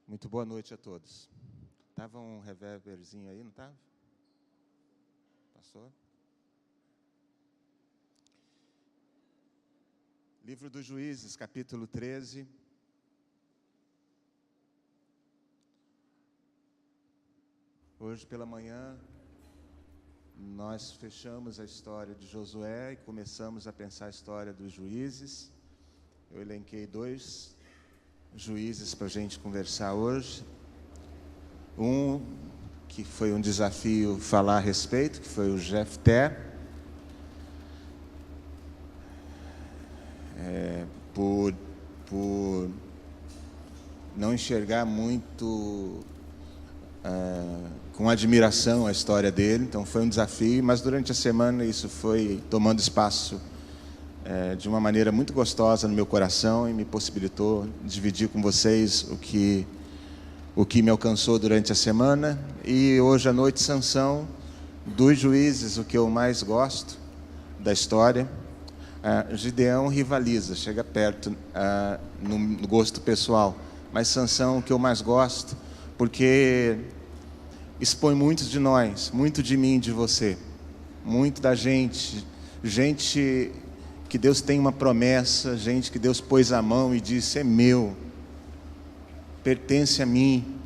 Muito boa noite a todos. Estava um reverberzinho aí, não estava? Passou? Livro dos Juízes, capítulo 13. Hoje pela manhã, nós fechamos a história de Josué e começamos a pensar a história dos juízes. Eu elenquei 2 juízes para a gente conversar hoje. Um que foi um desafio falar a respeito, que foi o Jefté. Por não enxergar muito com admiração a história dele, então foi um desafio, mas durante a semana isso foi tomando espaço de uma maneira muito gostosa no meu coração e me possibilitou dividir com vocês o que me alcançou durante a semana. E hoje à noite, Sansão, dos juízes, o que eu mais gosto da história. Gideão rivaliza, chega perto no gosto pessoal, mas Sansão, o que eu mais gosto, porque expõe muitos de nós, muito de mim e de você, muito da gente que Deus tem uma promessa, gente que Deus pôs a mão e disse: é meu, pertence a mim,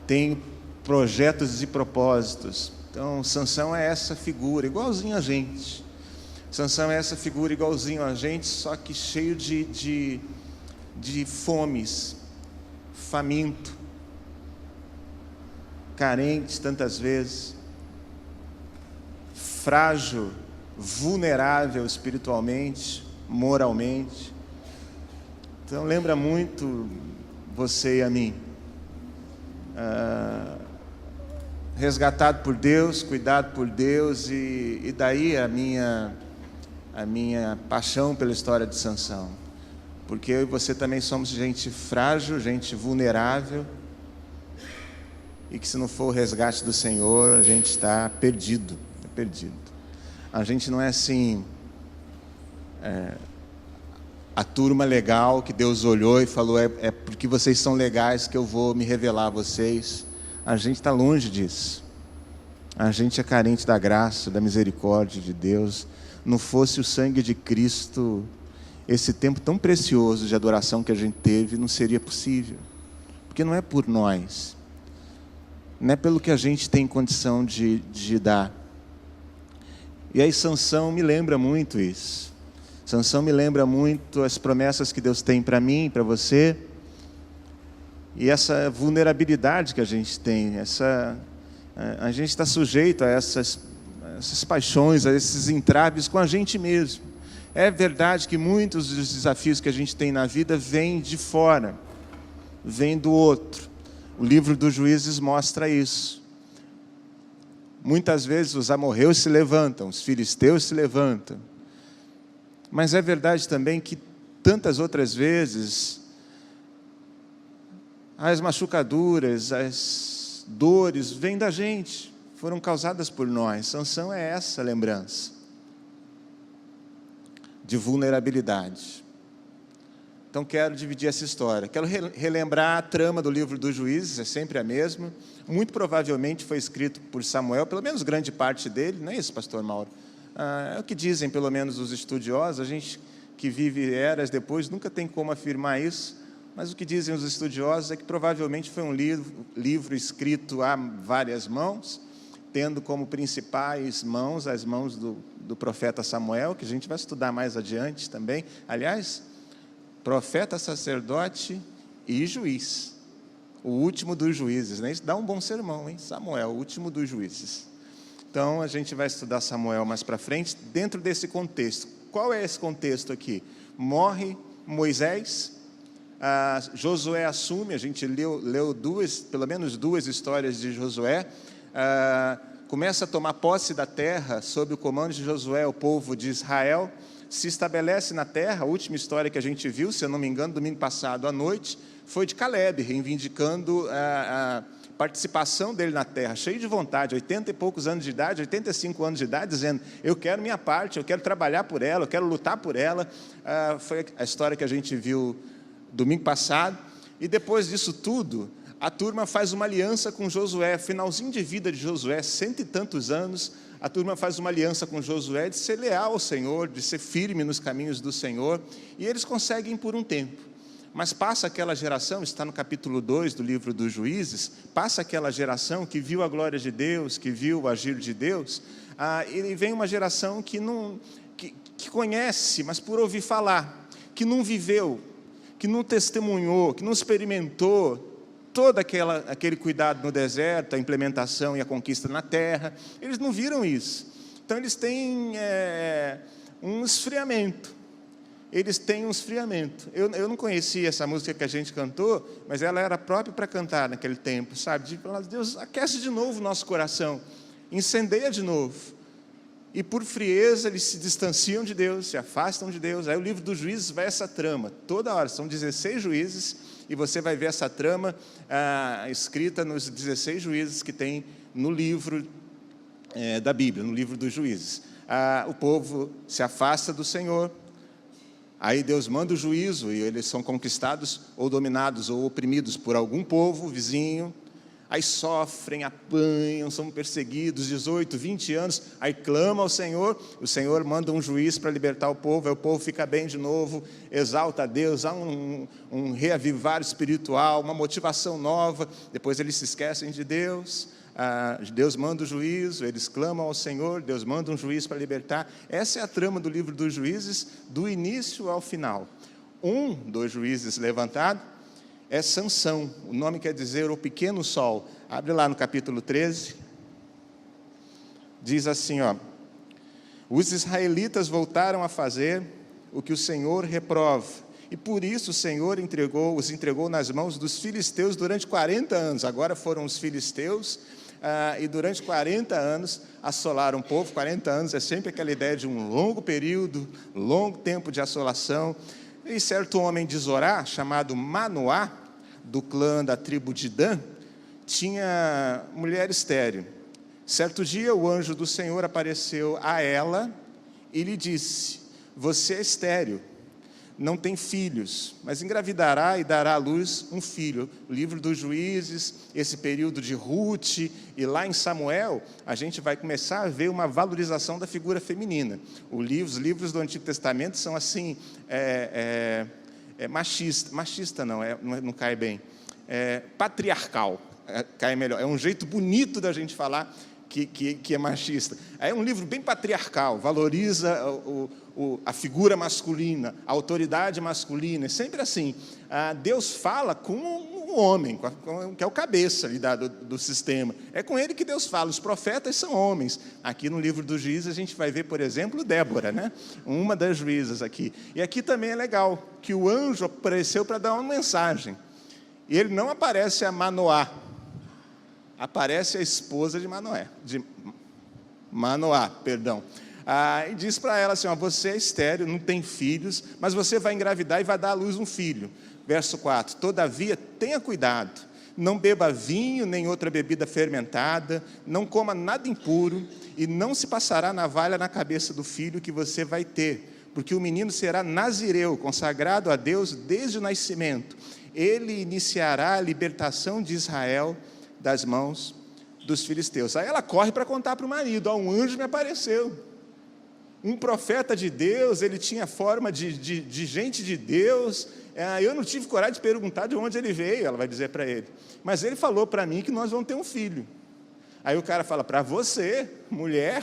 tem projetos e propósitos. Então Sansão é essa figura, igualzinho a gente. Sansão é essa figura igualzinho a gente, só que cheio de fomes, faminto, carente tantas vezes, frágil, vulnerável espiritualmente, moralmente. Então lembra muito você e a mim. Resgatado por Deus, cuidado por Deus, e daí a minha paixão pela história de Sansão, porque eu e você também somos gente frágil, gente vulnerável, e que se não for o resgate do Senhor, a gente está perdido, A gente não é assim, a turma legal que Deus olhou e falou: é porque vocês são legais que eu vou me revelar a vocês. A gente está longe disso. A gente é carente da graça, da misericórdia de Deus. Não fosse o sangue de Cristo, esse tempo tão precioso de adoração que a gente teve não seria possível. Porque não é por nós, não é pelo que a gente tem condição de dar. E aí Sansão me lembra muito isso. Sansão me lembra muito as promessas que Deus tem para mim, para você, e essa vulnerabilidade que a gente tem, a gente está sujeito a essas paixões, a esses entraves com a gente mesmo. É verdade que muitos dos desafios que a gente tem na vida vêm de fora, vêm do outro. O livro dos Juízes mostra isso. Muitas vezes os amorreus se levantam, os filisteus se levantam. Mas é verdade também que tantas outras vezes as machucaduras, as dores vêm da gente, foram causadas por nós. Sansão é essa lembrança de vulnerabilidade. Então quero dividir essa história, quero relembrar a trama do livro dos Juízes, é sempre a mesma. Muito provavelmente foi escrito por Samuel, pelo menos grande parte dele, não é isso, pastor Mauro? É o que dizem pelo menos os estudiosos. A gente que vive eras depois nunca tem como afirmar isso, mas o que dizem os estudiosos é que provavelmente foi um livro escrito a várias mãos, tendo como principais mãos as mãos do profeta Samuel, que a gente vai estudar mais adiante também. Aliás, profeta, sacerdote e juiz, o último dos juízes, né? Isso dá um bom sermão, hein? Samuel, o último dos juízes. Então a gente vai estudar Samuel mais para frente, dentro desse contexto. Qual é esse contexto aqui? Morre Moisés, Josué assume, a gente leu pelo menos duas histórias de Josué, começa a tomar posse da terra sob o comando de Josué, o povo de Israel se estabelece na terra. A última história que a gente viu, se eu não me engano, domingo passado à noite, foi de Caleb, reivindicando a participação dele na terra, cheio de vontade, 80 e poucos anos de idade, 85 anos de idade, dizendo: eu quero minha parte, eu quero trabalhar por ela, eu quero lutar por ela. Foi a história que a gente viu domingo passado. E depois disso tudo, a turma faz uma aliança com Josué, finalzinho de vida de Josué, 100 e tantos anos, a turma faz uma aliança com Josué de ser leal ao Senhor, de ser firme nos caminhos do Senhor, e eles conseguem por um tempo. Mas passa aquela geração, está no capítulo 2 do livro dos Juízes, passa aquela geração que viu a glória de Deus, que viu o agir de Deus, e vem uma geração que conhece, mas por ouvir falar, que não viveu, que não testemunhou, que não experimentou todo aquele cuidado no deserto, a implementação e a conquista na terra. Eles não viram isso. Então, eles têm um esfriamento. Eles têm um esfriamento. Eu não conhecia essa música que a gente cantou, mas ela era própria para cantar naquele tempo, sabe? De falar, Deus, aquece de novo o nosso coração, incendeia de novo. E por frieza eles se distanciam de Deus, se afastam de Deus. Aí o livro dos Juízes vai essa trama, toda hora, são 16 juízes, e você vai ver essa trama escrita nos 16 juízes que tem no livro da Bíblia, no livro dos Juízes. O povo se afasta do Senhor, aí Deus manda o juízo, e eles são conquistados, ou dominados, ou oprimidos por algum povo vizinho. Aí sofrem, apanham, são perseguidos, 18, 20 anos, aí clamam ao Senhor, o Senhor manda um juiz para libertar o povo, aí o povo fica bem de novo, exalta a Deus, há um reavivar espiritual, uma motivação nova, depois eles se esquecem de Deus, Deus manda o juízo, eles clamam ao Senhor, Deus manda um juiz para libertar. Essa é a trama do livro dos Juízes, do início ao final. Um dos juízes levantado é Sansão, o nome quer dizer o pequeno sol. Abre lá no capítulo 13, diz assim, os israelitas voltaram a fazer o que o Senhor reprova, e por isso o Senhor os entregou nas mãos dos filisteus durante 40 anos, agora foram os filisteus, e durante 40 anos assolaram o povo. 40 anos é sempre aquela ideia de um longo período, longo tempo de assolação. E certo homem de Zorá, chamado Manoá, do clã da tribo de Dan, tinha mulher estéril. Certo dia, o anjo do Senhor apareceu a ela e lhe disse, você é estéril, não tem filhos, mas engravidará e dará à luz um filho. O livro dos Juízes, esse período de Ruth, e lá em Samuel, a gente vai começar a ver uma valorização da figura feminina. Os livros do Antigo Testamento são assim, machista não cai bem, patriarcal, cai melhor, é um jeito bonito da gente falar que é machista. É um livro bem patriarcal, valoriza a figura masculina, a autoridade masculina, é sempre assim. Deus fala com o homem, que é o cabeça ali do sistema, é com ele que Deus fala. Os profetas são homens. Aqui no livro dos Juízes a gente vai ver, por exemplo, Débora, né? Uma das juízas aqui. E aqui também é legal, que o anjo apareceu para dar uma mensagem, e ele não aparece a Manoá, aparece a esposa de Manoá, perdão. E diz para ela assim, você é estéril, não tem filhos, mas você vai engravidar e vai dar à luz um filho. Verso 4, todavia tenha cuidado, não beba vinho nem outra bebida fermentada, não coma nada impuro, e não se passará navalha na cabeça do filho que você vai ter, porque o menino será nazireu, consagrado a Deus desde o nascimento. Ele iniciará a libertação de Israel das mãos dos filisteus. Aí ela corre para contar para o marido, um anjo me apareceu, um profeta de Deus, ele tinha forma de gente de Deus, eu não tive coragem de perguntar de onde ele veio, ela vai dizer para ele, mas ele falou para mim que nós vamos ter um filho. Aí o cara fala, para você, mulher?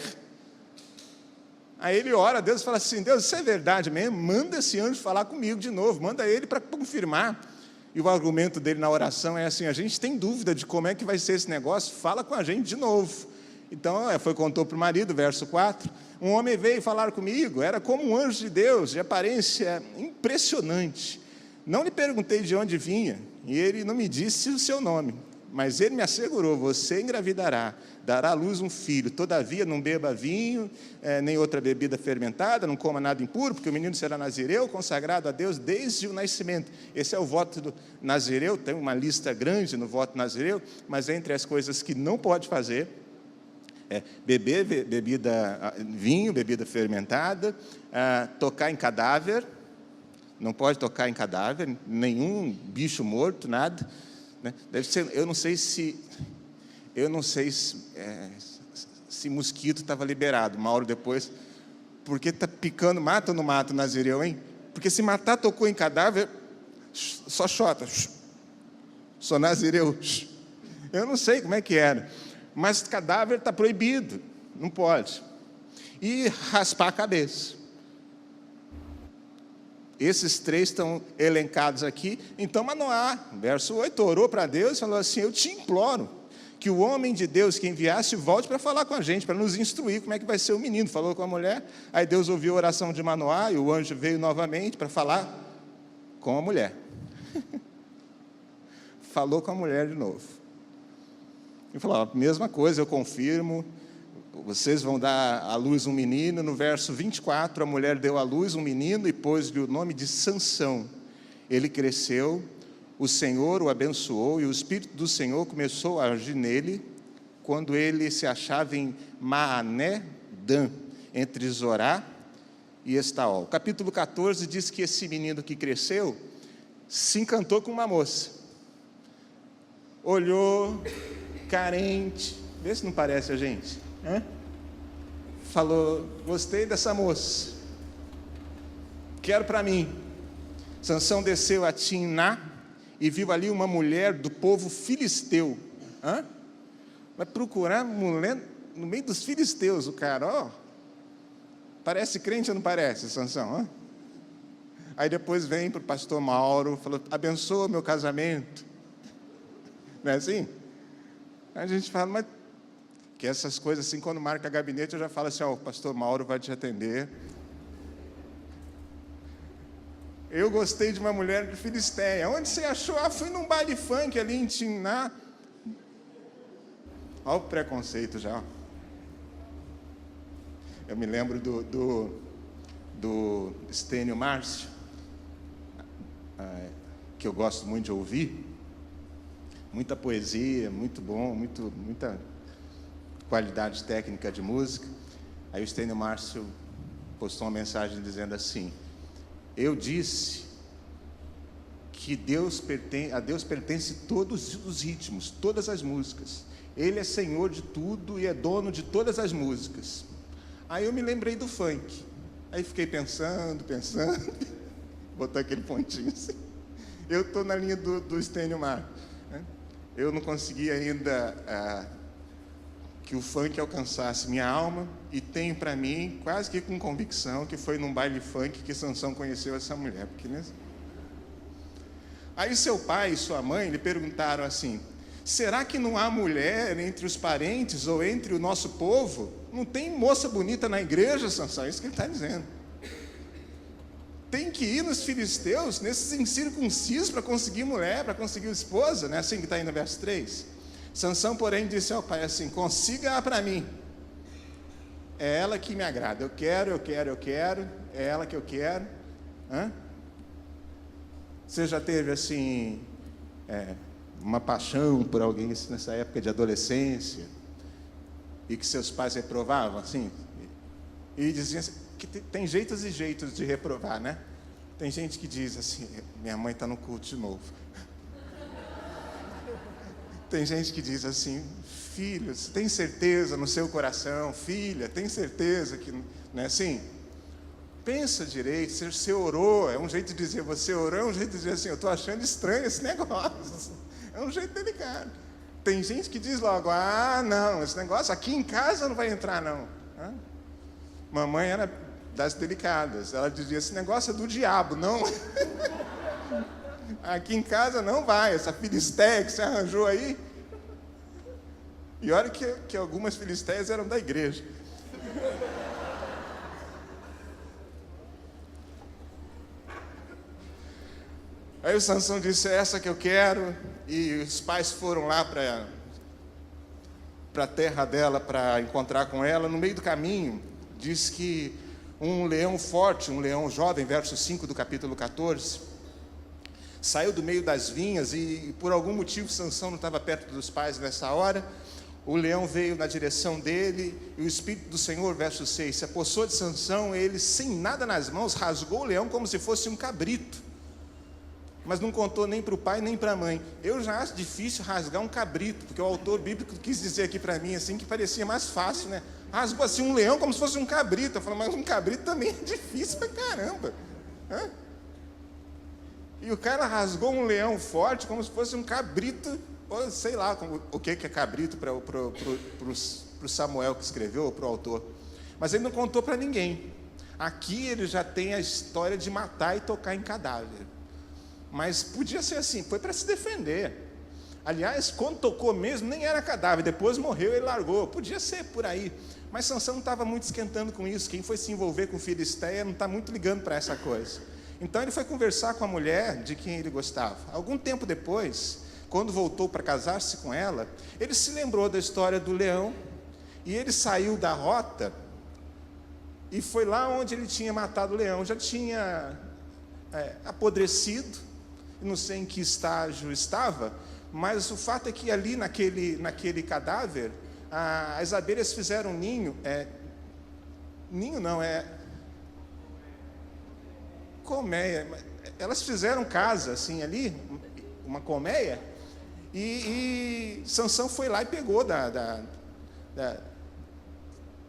Aí ele ora a Deus e fala assim, Deus, isso é verdade mesmo? Manda esse anjo falar comigo de novo, manda ele para confirmar. E o argumento dele na oração é assim, a gente tem dúvida de como é que vai ser esse negócio, fala com a gente de novo. Então, contou para o marido, verso 4, um homem veio falar comigo, era como um anjo de Deus, de aparência impressionante. Não lhe perguntei de onde vinha, e ele não me disse o seu nome, mas ele me assegurou, você engravidará, dará à luz um filho, todavia não beba vinho, nem outra bebida fermentada, não coma nada impuro, porque o menino será nazireu, consagrado a Deus desde o nascimento. Esse é o voto do nazireu, tem uma lista grande no voto nazireu, mas entre as coisas que não pode fazer, beber vinho, bebida fermentada, tocar em cadáver, não pode tocar em cadáver, nenhum bicho morto, nada, né? Deve ser, eu não sei se mosquito estava liberado, uma hora depois, porque está picando, mata ou não mata o nazireu, hein? Porque se matar, tocou em cadáver, só chota, só nazireu, eu não sei como é que era, mas cadáver está proibido, não pode. E raspar a cabeça. Esses 3 estão elencados aqui. Então Manoá, verso 8, orou para Deus e falou assim: eu te imploro que o homem de Deus que enviasse volte para falar com a gente, para nos instruir como é que vai ser o menino. Falou com a mulher, aí Deus ouviu a oração de Manoá e o anjo veio novamente para falar com a mulher. Falou com a mulher de novo. E falou: a mesma coisa, eu confirmo, vocês vão dar à luz um menino. No verso 24, a mulher deu à luz um menino e pôs-lhe o nome de Sansão. Ele cresceu, o Senhor o abençoou e o Espírito do Senhor começou a agir nele quando ele se achava em Maané-Dan, entre Zorá e Estaol. Capítulo 14 diz que esse menino que cresceu se encantou com uma moça. Olhou, carente, vê se não parece a gente. Falou: gostei dessa moça, quero para mim. Sansão desceu a Timná e viu ali uma mulher do povo filisteu. Vai procurar mulher no meio dos filisteus, o cara, parece crente ou não parece, Sansão? Aí depois vem para o pastor Mauro, falou: abençoa meu casamento. Não é assim? Aí a gente fala, mas que essas coisas assim, quando marca gabinete, eu já falo assim: o pastor Mauro vai te atender. Eu gostei de uma mulher de Filisteia. Onde você achou? Fui num baile funk ali em Timná. Olha o preconceito já. Eu me lembro do Estênio Márcio, que eu gosto muito de ouvir. Muita poesia, muito bom, muita qualidade técnica de música. Aí o Estênio Márcio postou uma mensagem dizendo assim: eu disse que a Deus pertence todos os ritmos, todas as músicas. Ele é Senhor de tudo e é dono de todas as músicas. Aí eu me lembrei do funk. Aí fiquei pensando, botou aquele pontinho assim. Eu estou na linha do Estênio Márcio, né? Eu não consegui ainda que o funk alcançasse minha alma, e tenho para mim, quase que com convicção, que foi num baile funk que Sansão conheceu essa mulher. Porque, né? Aí seu pai e sua mãe lhe perguntaram assim: será que não há mulher entre os parentes ou entre o nosso povo? Não tem moça bonita na igreja, Sansão? É isso que ele está dizendo. Tem que ir nos filisteus, nesses incircuncisos, para conseguir mulher, para conseguir esposa, né? Assim que está aí no verso 3. Sansão, porém, disse ao pai assim: consiga para mim. É ela que me agrada. Eu quero. É ela que eu quero. Você já teve assim uma paixão por alguém nessa época de adolescência e que seus pais reprovavam assim? E diziam assim, que tem jeitos e jeitos de reprovar, né? Tem gente que diz assim: minha mãe está no culto de novo. Tem gente que diz assim: filho, você tem certeza no seu coração? Filha, tem certeza que... Não é assim? Pensa direito, você orou, é um jeito de dizer, você orou, é um jeito de dizer assim: eu estou achando estranho esse negócio. É um jeito delicado. Tem gente que diz logo: não, esse negócio aqui em casa não vai entrar, não. Mamãe era das delicadas, ela dizia: esse negócio é do diabo, não. Aqui em casa não vai, essa filisteia que você arranjou aí. E olha que algumas filisteias eram da igreja. Aí o Sansão disse: é essa que eu quero. E os pais foram lá para a terra dela para encontrar com ela. No meio do caminho, diz que um leão forte, um leão jovem, verso 5 do capítulo 14, saiu do meio das vinhas e por algum motivo Sansão não estava perto dos pais nessa hora. O leão veio na direção dele, e o Espírito do Senhor, verso 6, se apossou de Sansão. Ele, sem nada nas mãos, rasgou o leão como se fosse um cabrito, mas não contou nem para o pai nem para a mãe. Eu já acho difícil rasgar um cabrito, porque o autor bíblico quis dizer aqui para mim assim, que parecia mais fácil, né? Rasgou assim um leão como se fosse um cabrito. Eu falo, mas um cabrito também é difícil pra caramba. Hã? E o cara rasgou um leão forte como se fosse um cabrito, ou sei lá o que é cabrito para o Samuel que escreveu, ou para o autor. Mas ele não contou para ninguém. Aqui ele já tem a história de matar e tocar em cadáver. Mas podia ser assim, foi para se defender. Aliás, quando tocou mesmo, nem era cadáver, depois morreu e ele largou. Podia ser por aí. Mas Sansão não estava muito esquentando com isso. Quem foi se envolver com Filisteia não está muito ligando para essa coisa. Então ele foi conversar com a mulher de quem ele gostava. Algum tempo depois, quando voltou para casar-se com ela, ele se lembrou da história do leão, e ele saiu da rota e foi lá onde ele tinha matado o leão. Já tinha apodrecido, não sei em que estágio estava, mas o fato é que ali naquele cadáver, as abelhas fizeram um ninho, colmeia, elas fizeram casa assim ali, uma colmeia, e Sansão foi lá e pegou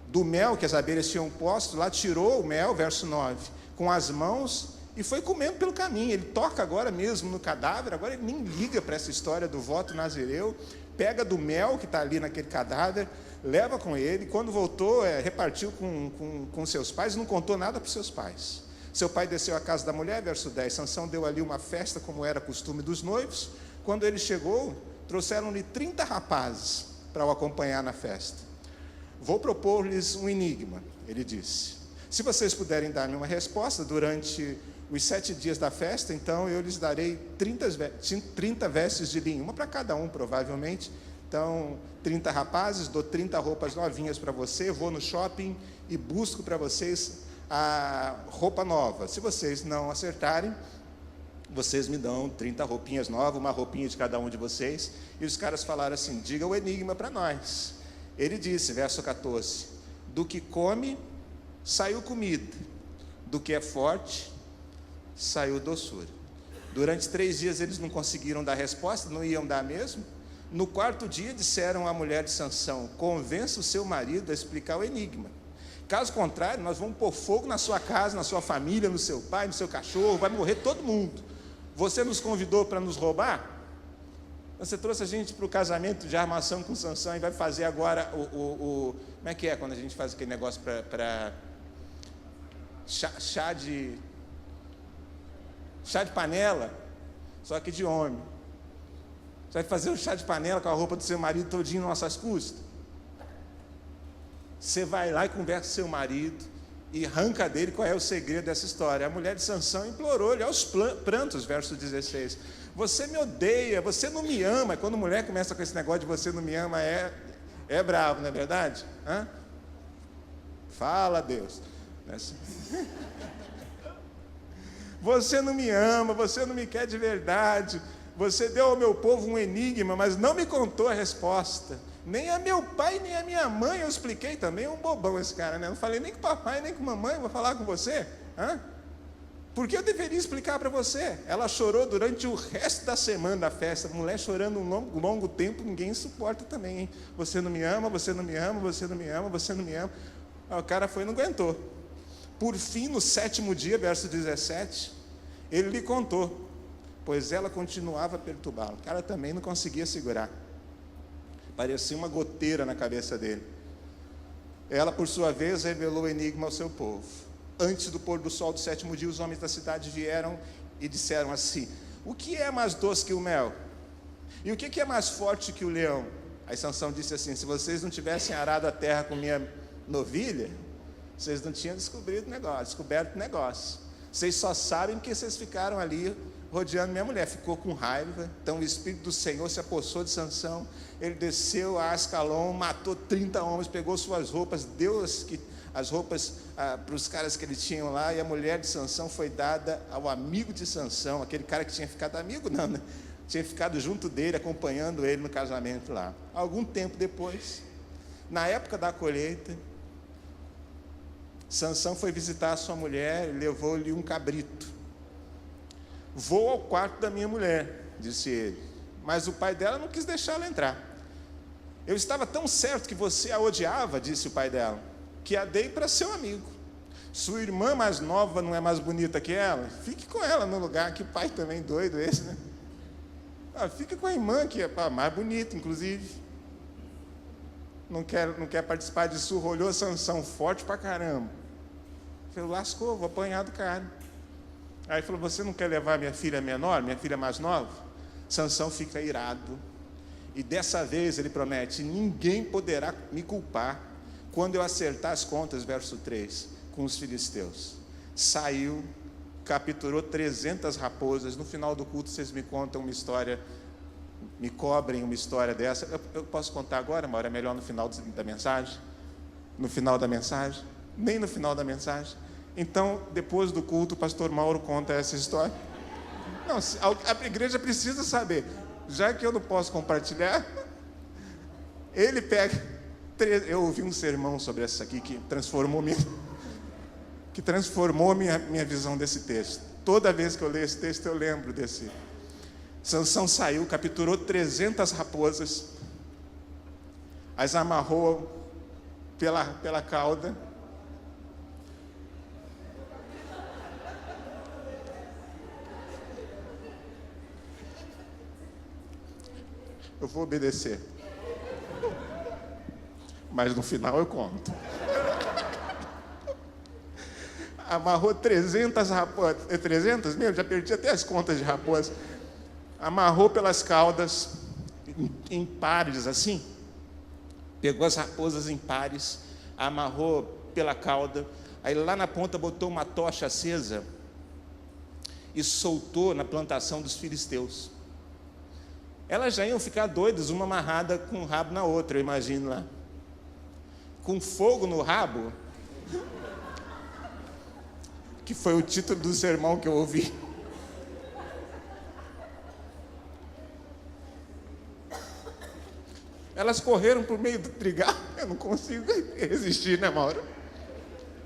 do mel que as abelhas tinham posto lá, tirou o mel, verso 9, com as mãos, e foi comendo pelo caminho. Ele toca agora mesmo no cadáver, agora ele nem liga para essa história do voto nazireu, pega do mel que está ali naquele cadáver, leva com ele. Quando voltou, repartiu com seus pais, não contou nada para os seus pais. Seu pai desceu à casa da mulher, verso 10, Sansão deu ali uma festa, como era costume dos noivos. Quando ele chegou, trouxeram-lhe 30 rapazes para o acompanhar na festa. Vou propor-lhes um enigma, ele disse. Se vocês puderem dar-me uma resposta durante os 7 dias da festa, então eu lhes darei 30 vestes de linho, uma para cada um, provavelmente. Então, 30 rapazes, dou 30 roupas novinhas para você, vou no shopping e busco para vocês a roupa nova. Se vocês não acertarem, vocês me dão 30 roupinhas novas, uma roupinha de cada um de vocês. E os caras falaram assim, diga o enigma para nós. Ele disse, verso 14, do que come, saiu comida, do que é forte, saiu doçura. Durante 3 dias eles não conseguiram dar resposta, não iam dar mesmo. No 4º dia disseram à mulher de Sansão, convença o seu marido a explicar o enigma. Caso contrário, nós vamos pôr fogo na sua casa, na sua família, no seu pai, no seu cachorro, vai morrer todo mundo. Você nos convidou para nos roubar? Você trouxe a gente para o casamento de armação com Sansão e vai fazer agora como é que é quando a gente faz aquele negócio para chá de panela, só que de homem. Você vai fazer o chá de panela com a roupa do seu marido todinho nas nossas custas? Você vai lá e conversa com seu marido e arranca dele qual é o segredo dessa história. A mulher de Sansão implorou-lhe aos prantos, verso 16. Você me odeia, você não me ama. E quando a mulher começa com esse negócio de você não me ama, é bravo, não é verdade? Hã? Fala, Deus. Você não me ama, você não me quer de verdade. Você deu ao meu povo um enigma, mas não me contou a resposta. Nem a meu pai, nem a minha mãe eu expliquei também. É um bobão esse cara, né? Não falei nem com o papai, nem com a mamãe, vou falar com você. Hã? Por que eu deveria explicar para você? Ela chorou durante o resto da semana da festa. Mulher chorando um longo tempo, ninguém suporta também, hein? Você não me ama, você não me ama, você não me ama, você não me ama. O cara foi e não aguentou. Por fim, no 7º dia, verso 17, ele lhe contou, pois ela continuava a perturbá-lo. O cara também não conseguia segurar. Parecia uma goteira na cabeça dele. Ela, por sua vez, revelou o enigma ao seu povo. Antes do pôr do sol do 7º dia, os homens da cidade vieram e disseram assim, o que é mais doce que o mel? E o que é mais forte que o leão? Aí Sansão disse assim, se vocês não tivessem arado a terra com minha novilha, vocês não tinham descoberto o negócio. Vocês só sabem porque vocês ficaram ali rodeando minha mulher. Ficou com raiva. Então o Espírito do Senhor se apossou de Sansão. Ele desceu a Ascalon, matou 30 homens, pegou suas roupas, deu as roupas para os caras que ele tinha lá, e a mulher de Sansão foi dada ao amigo de Sansão, aquele cara que tinha ficado amigo, não, né? tinha ficado junto dele, acompanhando ele no casamento lá. Algum tempo depois, na época da colheita, Sansão foi visitar a sua mulher e levou-lhe um cabrito. Vou ao quarto da minha mulher, disse ele, mas o pai dela não quis deixá-la entrar. Eu estava tão certo que você a odiava, disse o pai dela, que a dei para seu amigo. Sua irmã mais nova não é mais bonita que ela? Fique com ela no lugar. Que pai também doido esse, né? Fica com a irmã, que é mais bonita, inclusive. Não quer participar disso. Olhou Sansão forte pra caramba. Falou, lascou, vou apanhar do cara. Aí falou, você não quer levar minha filha menor, minha filha mais nova? Sansão fica irado. E dessa vez ele promete, ninguém poderá me culpar quando eu acertar as contas, verso 3, com os filisteus. Saiu, capturou 300 raposas. No final do culto vocês me contam uma história, me cobrem uma história dessa. Eu posso contar agora, Mauro? É melhor no final da mensagem? No final da mensagem? Nem no final da mensagem? Então, depois do culto, o pastor Mauro conta essa história. Não, a igreja precisa saber. Já que eu não posso compartilhar, ele pega... Eu ouvi um sermão sobre essa aqui que transformou minha visão desse texto. Toda vez que eu leio esse texto, eu lembro desse. Sansão saiu, capturou 300 raposas, as amarrou pela cauda. Eu vou obedecer. Mas no final eu conto. Amarrou 300 raposas. 300 mesmo? Já perdi até as contas de raposas. Amarrou pelas caudas, em pares assim. Pegou as raposas em pares, amarrou pela cauda. Aí lá na ponta botou uma tocha acesa e soltou na plantação dos filisteus. Elas já iam ficar doidas, uma amarrada com o rabo na outra, eu imagino lá. Com fogo no rabo, que foi o título do sermão que eu ouvi. Elas correram por meio do trigal. Eu não consigo resistir, né, Mauro?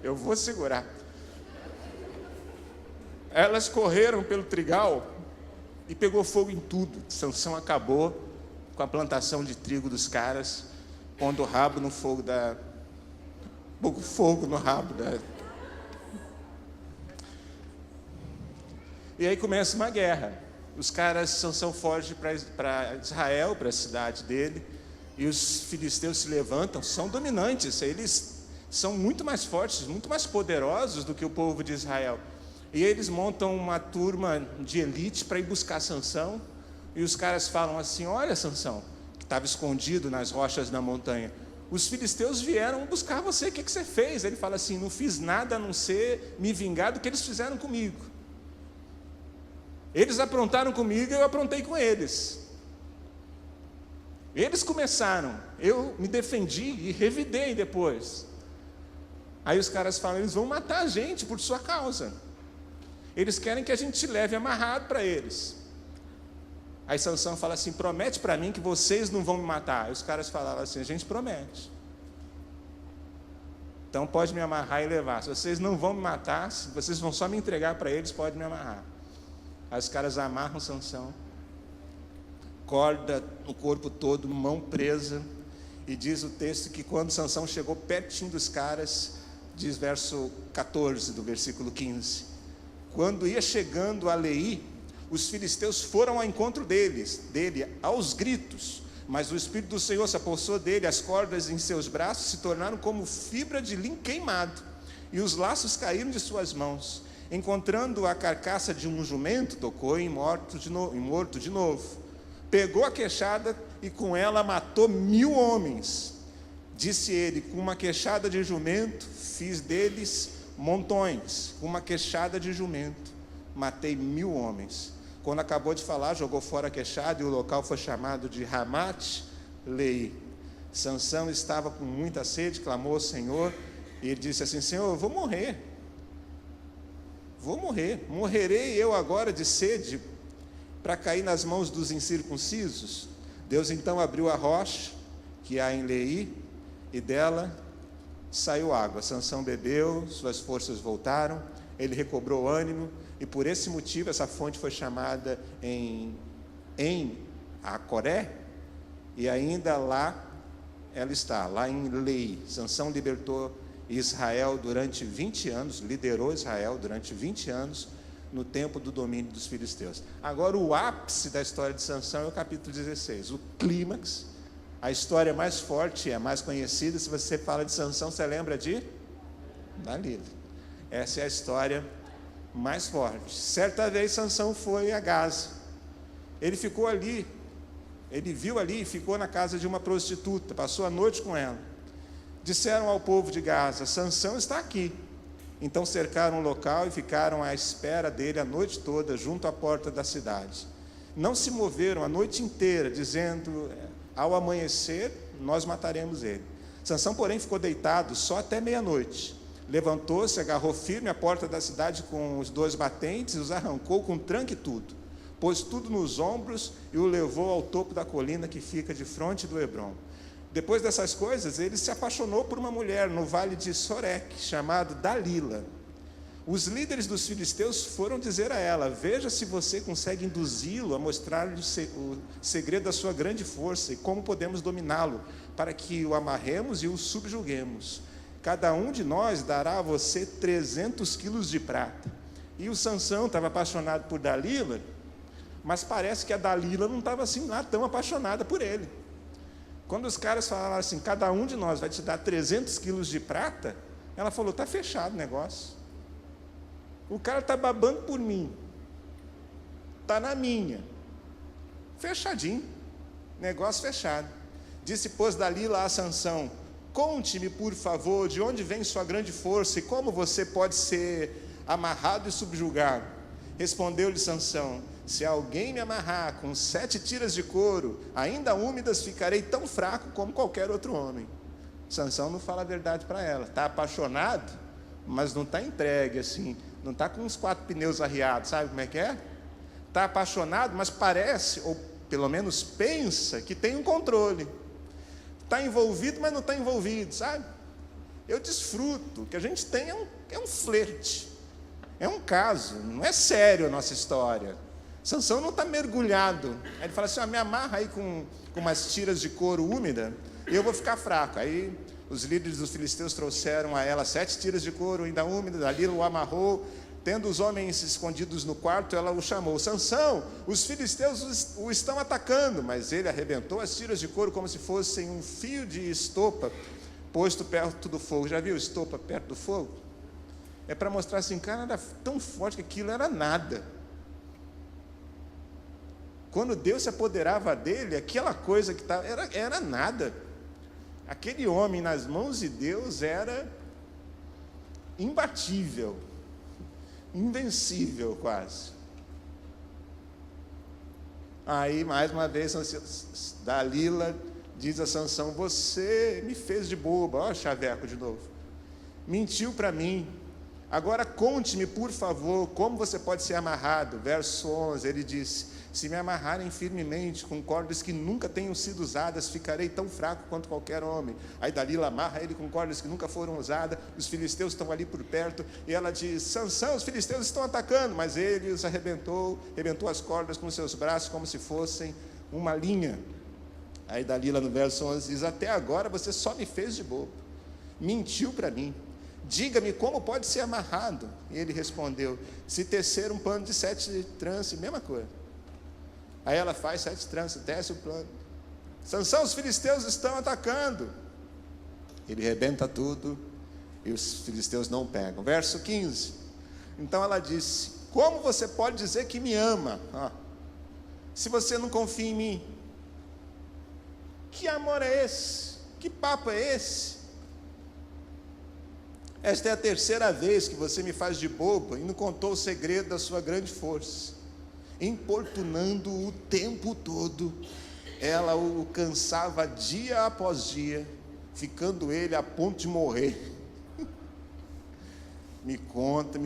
Eu vou segurar. Elas correram pelo trigal e pegou fogo em tudo. Sansão acabou com a plantação de trigo dos caras, pondo o rabo no fogo fogo no rabo da... E aí começa uma guerra. Os caras, Sansão foge para Israel, para a cidade dele, e os filisteus se levantam, são dominantes, eles são muito mais fortes, muito mais poderosos do que o povo de Israel. E eles montam uma turma de elite para ir buscar Sansão, e os caras falam assim, olha Sansão, que estava escondido nas rochas da montanha, os filisteus vieram buscar você, o que você fez? Ele fala assim, não fiz nada a não ser me vingar do que eles fizeram comigo. Eles aprontaram comigo, eu aprontei com eles. Eles começaram, eu me defendi e revidei depois. Aí os caras falam, eles vão matar a gente por sua causa. Eles querem que a gente te leve amarrado para eles. Aí Sansão fala assim, promete para mim que vocês não vão me matar. Aí os caras falaram assim, a gente promete. Então pode me amarrar e levar. Se vocês não vão me matar, se vocês vão só me entregar para eles, pode me amarrar. Aí os caras amarram Sansão, corda no corpo todo, mão presa, e diz o texto que quando Sansão chegou pertinho dos caras, diz verso 14 do versículo 15, quando ia chegando a Leí, os filisteus foram ao encontro dele aos gritos, mas o Espírito do Senhor se apossou dele, as cordas em seus braços se tornaram como fibra de linho queimado, e os laços caíram de suas mãos. Encontrando a carcaça de um jumento, tocou em morto de novo. Pegou a queixada e com ela matou 1000 homens. Disse ele, com uma queixada de jumento, fiz deles montões. Com uma queixada de jumento, matei 1000 homens. Quando acabou de falar, jogou fora a queixada e o local foi chamado de Ramat Leí. Sansão estava com muita sede, clamou ao Senhor, e ele disse assim, Senhor, eu vou morrer, morrerei eu agora de sede, para cair nas mãos dos incircuncisos. Deus então abriu a rocha, que há em Leí, e dela saiu água. Sansão bebeu, suas forças voltaram, ele recobrou o ânimo, e por esse motivo essa fonte foi chamada em Acoré, e ainda lá ela está, lá em Leí. Sansão libertou Israel durante 20 anos, liderou Israel durante 20 anos, no tempo do domínio dos filisteus. Agora o ápice da história de Sansão é o capítulo 16, o clímax, a história mais forte, a mais conhecida. Se você fala de Sansão, você lembra de Dalila. Essa é a história mais forte. Certa vez Sansão foi a Gaza, ele ficou ali, ele viu ali e ficou na casa de uma prostituta, passou a noite com ela. Disseram ao povo de Gaza: Sansão está aqui. Então cercaram o local e ficaram à espera dele a noite toda, junto à porta da cidade. Não se moveram a noite inteira, dizendo: ao amanhecer, nós mataremos ele. Sansão, porém, ficou deitado só até meia-noite. Levantou-se, agarrou firme a porta da cidade com os 2 batentes e os arrancou com tranque e tudo. Pôs tudo nos ombros e o levou ao topo da colina que fica de frente do Hebrom. Depois dessas coisas, ele se apaixonou por uma mulher no vale de Sorek, chamada Dalila. Os líderes dos filisteus foram dizer a ela: veja se você consegue induzi-lo a mostrar-lhe o segredo da sua grande força e como podemos dominá-lo, para que o amarremos e o subjuguemos. Cada um de nós dará a você 300 quilos de prata. E o Sansão estava apaixonado por Dalila, mas parece que a Dalila não estava assim lá tão apaixonada por ele. Quando os caras falaram assim: cada um de nós vai te dar 300 quilos de prata, ela falou: está fechado o negócio. O cara está babando por mim, está na minha, fechadinho, negócio fechado. Disse, pois, Dalila a Sansão: conte-me, por favor, de onde vem sua grande força e como você pode ser amarrado e subjugado. Respondeu-lhe Sansão: se alguém me amarrar com 7 tiras de couro, ainda úmidas, ficarei tão fraco como qualquer outro homem. Sansão não fala a verdade para ela, está apaixonado, mas não está entregue assim, não está com uns 4 pneus arriados, sabe como é que é? Está apaixonado, mas parece, ou pelo menos pensa, que tem um controle. Está envolvido, mas não está envolvido, sabe? Eu desfruto, o que a gente tem é um flerte, é um caso, não é sério a nossa história. Sansão não está mergulhado. Aí ele fala assim: me amarra aí com umas tiras de couro úmida e eu vou ficar fraco. Aí os líderes dos filisteus trouxeram a ela 7 tiras de couro ainda úmidas. Dalila o amarrou. Tendo os homens escondidos no quarto, ela o chamou: Sansão, os filisteus o estão atacando. Mas ele arrebentou as tiras de couro como se fossem um fio de estopa posto perto do fogo. Já viu estopa perto do fogo? É para mostrar assim, cara, era tão forte que aquilo era nada. Quando Deus se apoderava dele, aquela coisa que estava, era nada. Aquele homem nas mãos de Deus era imbatível, invencível quase. Aí, mais uma vez, Dalila diz a Sansão: você me fez de boba, ó, chaveco de novo, mentiu para mim. Agora conte-me, por favor, como você pode ser amarrado. Verso 11, ele disse: se me amarrarem firmemente com cordas que nunca tenham sido usadas, ficarei tão fraco quanto qualquer homem. Aí Dalila amarra ele com cordas que nunca foram usadas, os filisteus estão ali por perto, e ela diz: Sansão, os filisteus estão atacando. Mas ele os arrebentou as cordas com seus braços como se fossem uma linha. Aí Dalila no verso 11 diz: até agora você só me fez de bobo, mentiu para mim. Diga-me como pode ser amarrado. E ele respondeu: se tecer um pano de 7 tranças, mesma coisa. Aí ela faz 7 tranças, tece o plano. Sansão, os filisteus estão atacando. Ele rebenta tudo e os filisteus não pegam. Verso 15. Então ela disse: como você pode dizer que me ama, se você não confia em mim? Que amor é esse? Que papo é esse? Esta é a 3ª vez que você me faz de boba e não contou o segredo da sua grande força. Importunando o tempo todo, ela o cansava dia após dia, ficando ele a ponto de morrer. Me conta.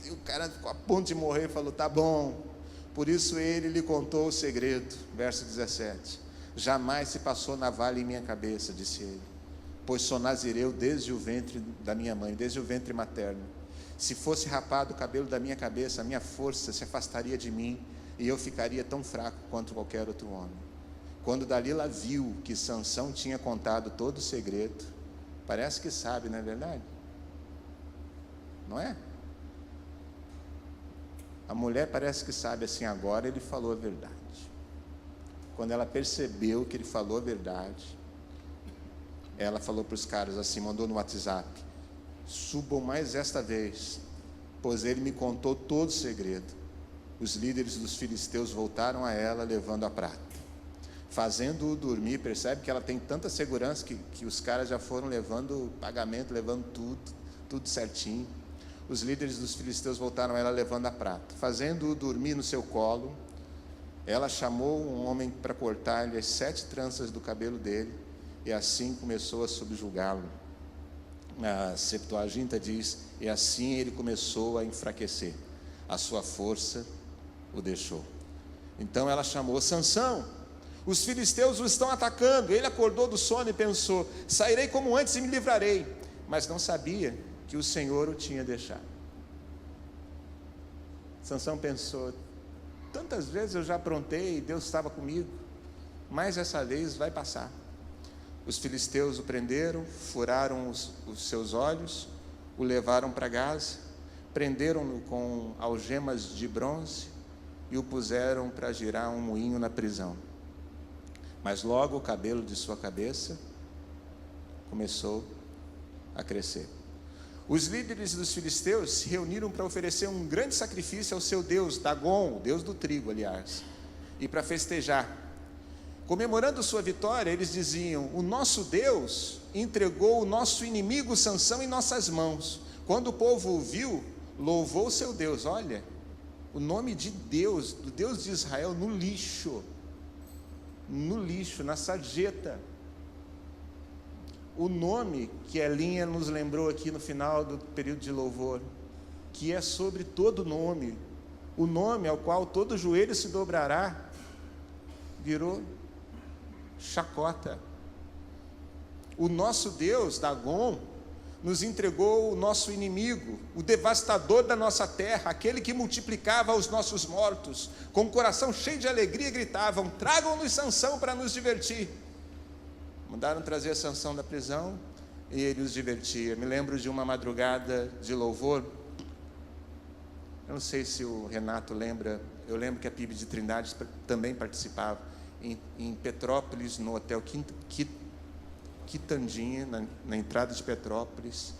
E o cara ficou a ponto de morrer e falou: tá bom, Por isso ele lhe contou o segredo, verso 17. Jamais se passou navalha em minha cabeça, disse ele, pois sou nazireu desde o ventre da minha mãe, desde o ventre materno. Se fosse rapado o cabelo da minha cabeça, a minha força se afastaria de mim, e eu ficaria tão fraco quanto qualquer outro homem. Quando Dalila viu que Sansão tinha contado todo o segredo, parece que sabe, não é verdade? Não é? A mulher parece que sabe assim, agora ele falou a verdade. Quando ela percebeu que ele falou a verdade, ela falou para os caras assim, mandou no WhatsApp: subam mais esta vez, pois ele me contou todo o segredo. Os líderes dos filisteus voltaram a ela levando a prata, fazendo-o dormir. Percebe que ela tem tanta segurança que os caras já foram levando pagamento, levando tudo certinho. Os líderes dos filisteus voltaram a ela levando a prata, fazendo-o dormir no seu colo. Ela chamou um homem para cortar-lhe as 7 tranças do cabelo dele, e assim começou a subjugá-lo. A Septuaginta diz: e assim ele começou a enfraquecer, a sua força o deixou. Então ela chamou: Sansão, os filisteus o estão atacando. Ele acordou do sono e pensou: sairei como antes e me livrarei. Mas não sabia que o Senhor o tinha deixado. Sansão pensou: tantas vezes eu já aprontei, Deus estava comigo, mas essa vez vai passar. Os filisteus o prenderam, furaram os seus olhos, o levaram para Gaza, prenderam-no com algemas de bronze e o puseram para girar um moinho na prisão. Mas logo o cabelo de sua cabeça começou a crescer. Os líderes dos filisteus se reuniram para oferecer um grande sacrifício ao seu deus, Dagon, o deus do trigo, aliás, e para festejar. Comemorando sua vitória, eles diziam: o nosso Deus entregou o nosso inimigo Sansão em nossas mãos. Quando o povo o viu, louvou o seu Deus. Olha, o nome de Deus, do Deus de Israel, no lixo, na sarjeta. O nome que a Elinha nos lembrou aqui no final do período de louvor, que é sobre todo nome, o nome ao qual todo joelho se dobrará, virou chacota. O nosso Deus, Dagon, nos entregou o nosso inimigo, o devastador da nossa terra, aquele que multiplicava os nossos mortos. Com o coração cheio de alegria gritavam: tragam-nos Sansão para nos divertir. Mandaram trazer Sansão da prisão e ele os divertia. Me lembro de uma madrugada de louvor. Eu não sei se o Renato lembra. Eu lembro que a PIB de Trindade também participava. Em Petrópolis, no hotel Quitandinha, na entrada de Petrópolis,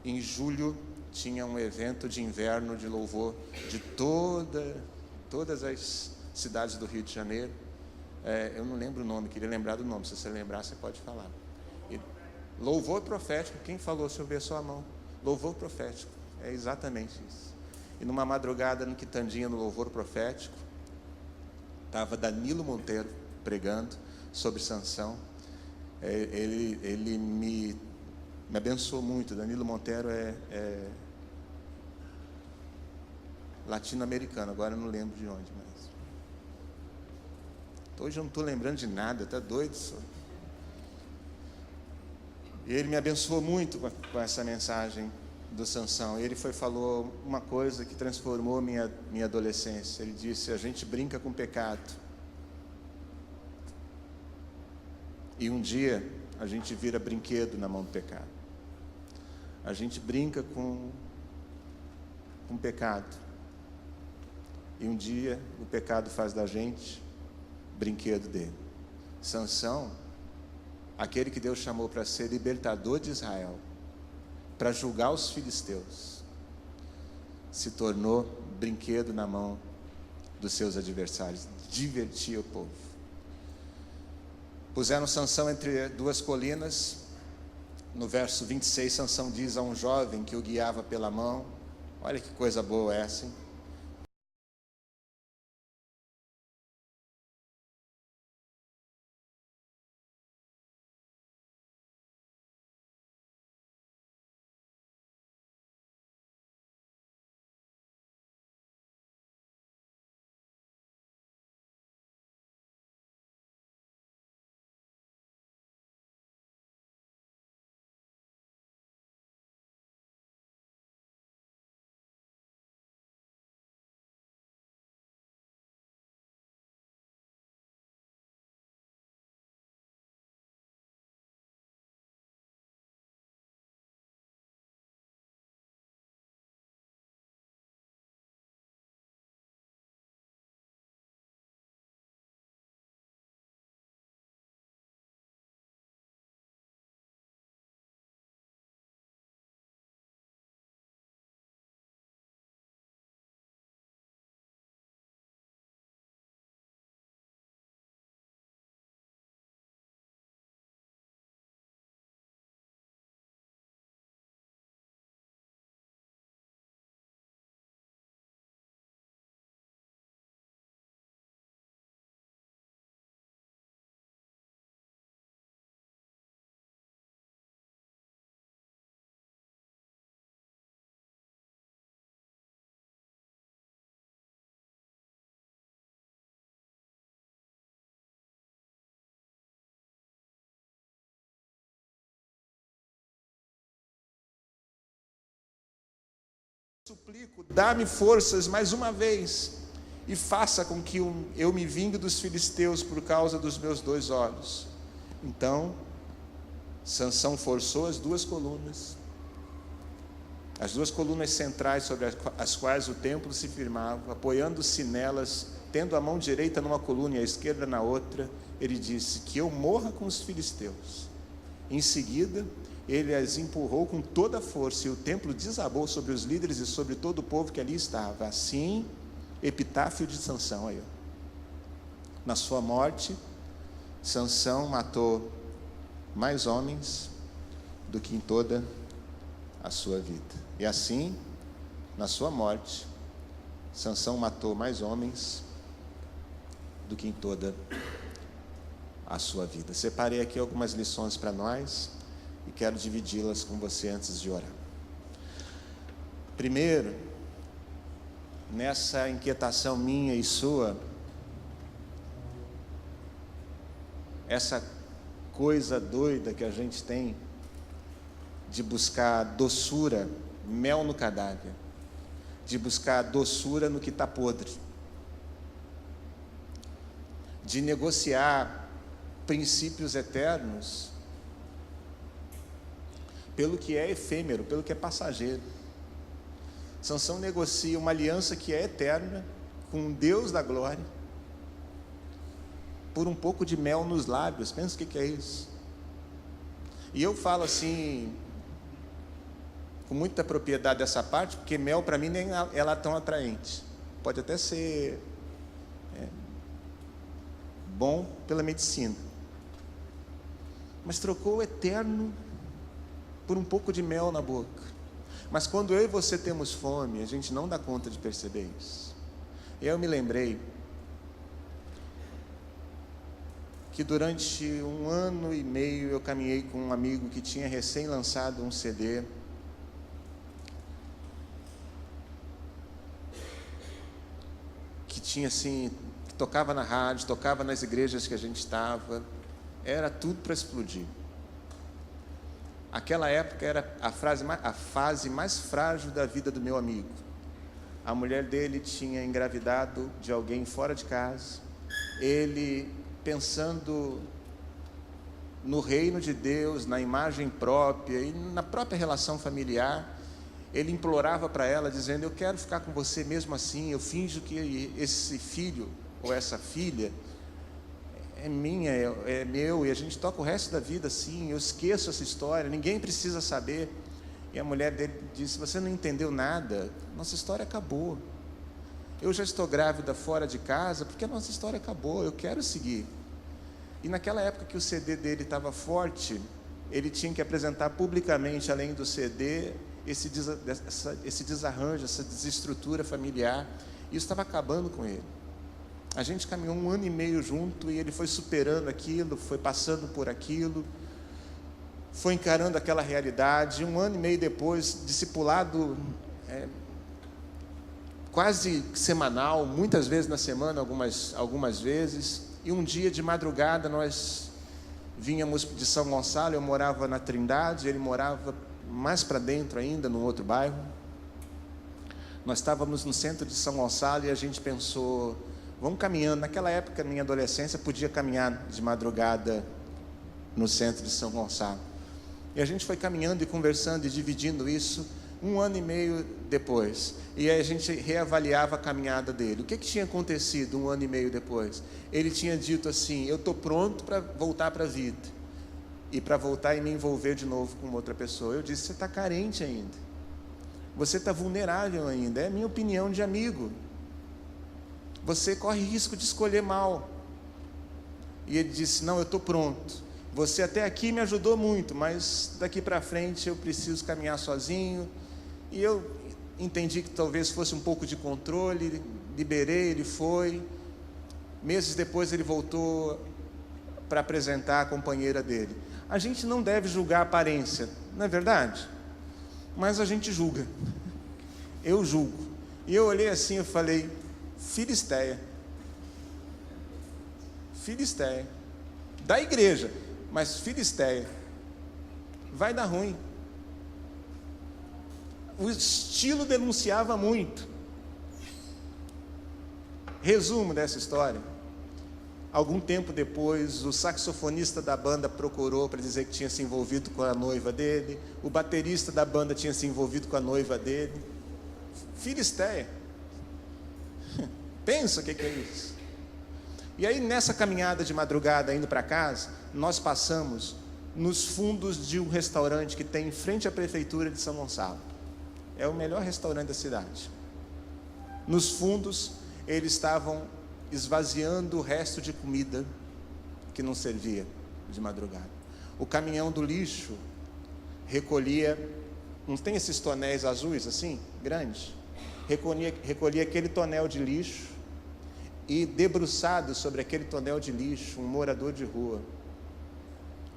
em julho tinha um evento de inverno de louvor de todas as cidades do Rio de Janeiro. Eu não lembro o nome, queria lembrar do nome. Se você lembrar, você pode falar. Louvor profético. Quem falou? Se eu ver sua mão. Louvor profético, é exatamente isso. E numa madrugada no Quitandinha, no louvor profético, estava Danilo Monteiro pregando sobre Sansão. Ele me abençoou muito. Danilo Monteiro é latino-americano, agora eu não lembro de onde, mas hoje eu não estou lembrando de nada, está doido só. E ele me abençoou muito com essa mensagem do Sansão. Ele falou uma coisa que transformou minha adolescência. Ele disse: a gente brinca com pecado, e um dia a gente vira brinquedo na mão do pecado. A gente brinca com pecado, e um dia o pecado faz da gente brinquedo dele. Sansão, aquele que Deus chamou para ser libertador de Israel, para julgar os filisteus, se tornou brinquedo na mão dos seus adversários, divertia o povo. Puseram Sansão entre duas colinas. No verso 26, Sansão diz a um jovem que o guiava pela mão: olha que coisa boa essa, hein? Suplico, dá-me forças mais uma vez, e faça com que eu me vingue dos filisteus por causa dos meus 2 olhos. Então, Sansão forçou as 2 colunas, as 2 colunas centrais sobre as quais o templo se firmava, apoiando-se nelas, tendo a mão direita numa coluna e a esquerda na outra. Ele disse: que eu morra com os filisteus. Em seguida, ele as empurrou com toda a força, e o templo desabou sobre os líderes e sobre todo o povo que ali estava. Assim, epitáfio de Sansão. Aí, na sua morte, Sansão matou mais homens do que em toda a sua vida. E assim, na sua morte, Sansão matou mais homens do que em toda a sua vida. Separei aqui algumas lições para nós e quero dividi-las com você antes de orar. Primeiro, nessa inquietação minha e sua, essa coisa doida que a gente tem de buscar doçura, mel no cadáver, de buscar doçura no que está podre, de negociar princípios eternos pelo que é efêmero, pelo que é passageiro. Sansão negocia uma aliança que é eterna com o Deus da glória por um pouco de mel nos lábios. Pensa o que é isso. E eu falo assim com muita propriedade dessa parte, porque mel para mim nem ela é tão atraente. Pode até ser bom pela medicina, mas trocou o eterno por um pouco de mel na boca. Mas quando eu e você temos fome, a gente não dá conta de perceber isso. E eu me lembrei que durante 1 ano e meio eu caminhei com um amigo que tinha recém lançado um CD que tinha assim, que tocava na rádio, tocava nas igrejas que a gente estava, era tudo para explodir. Aquela época era a fase mais frágil da vida do meu amigo. A mulher dele tinha engravidado de alguém fora de casa. Ele, pensando no reino de Deus, na imagem própria e na própria relação familiar, ele implorava para ela, dizendo: eu quero ficar com você mesmo assim, eu finjo que esse filho ou essa filha é minha, é meu, e a gente toca o resto da vida assim, eu esqueço essa história, ninguém precisa saber. E a mulher dele disse: você não entendeu nada, nossa história acabou. Eu já estou grávida fora de casa, porque a nossa história acabou, eu quero seguir. E naquela época que o CD dele estava forte, ele tinha que apresentar publicamente, além do CD, esse desarranjo, essa desestrutura familiar, e isso estava acabando com ele. A gente caminhou 1 ano e meio junto, e ele foi superando aquilo, foi passando por aquilo, foi encarando aquela realidade. 1 ano e meio depois, discipulado quase semanal, muitas vezes na semana, algumas vezes. E um dia de madrugada nós vínhamos de São Gonçalo, eu morava na Trindade, ele morava mais para dentro ainda, num outro bairro. Nós estávamos no centro de São Gonçalo e a gente pensou: vamos caminhando. Naquela época, na minha adolescência, podia caminhar de madrugada no centro de São Gonçalo. E a gente foi caminhando e conversando e dividindo isso 1 ano e meio depois. E aí a gente reavaliava a caminhada dele. O que tinha acontecido 1 ano e meio depois? Ele tinha dito assim: eu estou pronto para voltar para a vida. E para voltar e me envolver de novo com outra pessoa. Eu disse: você está carente ainda. Você está vulnerável ainda. É a minha opinião de amigo. Você corre risco de escolher mal. E ele disse: não, eu estou pronto. Você até aqui me ajudou muito, mas daqui para frente eu preciso caminhar sozinho. E eu entendi que talvez fosse um pouco de controle, liberei, ele foi. Meses depois ele voltou para apresentar a companheira dele. A gente não deve julgar a aparência, não é verdade? Mas a gente julga. Eu julgo. E eu olhei assim e falei: Filisteia. Filisteia. Da igreja, mas Filisteia. Vai dar ruim. O estilo denunciava muito. Resumo dessa história: algum tempo depois, o saxofonista da banda procurou para dizer que tinha se envolvido com a noiva dele, o baterista da banda tinha se envolvido com a noiva dele. Filisteia. Pensa o que é isso. E aí, nessa caminhada de madrugada indo para casa, nós passamos nos fundos de um restaurante que tem em frente à prefeitura de São Gonçalo. É o melhor restaurante da cidade. Nos fundos, eles estavam esvaziando o resto de comida que não servia de madrugada. O caminhão do lixo recolhia, não tem esses tonéis azuis assim, grandes? Recolhia aquele tonel de lixo, e debruçado sobre aquele tonel de lixo, um morador de rua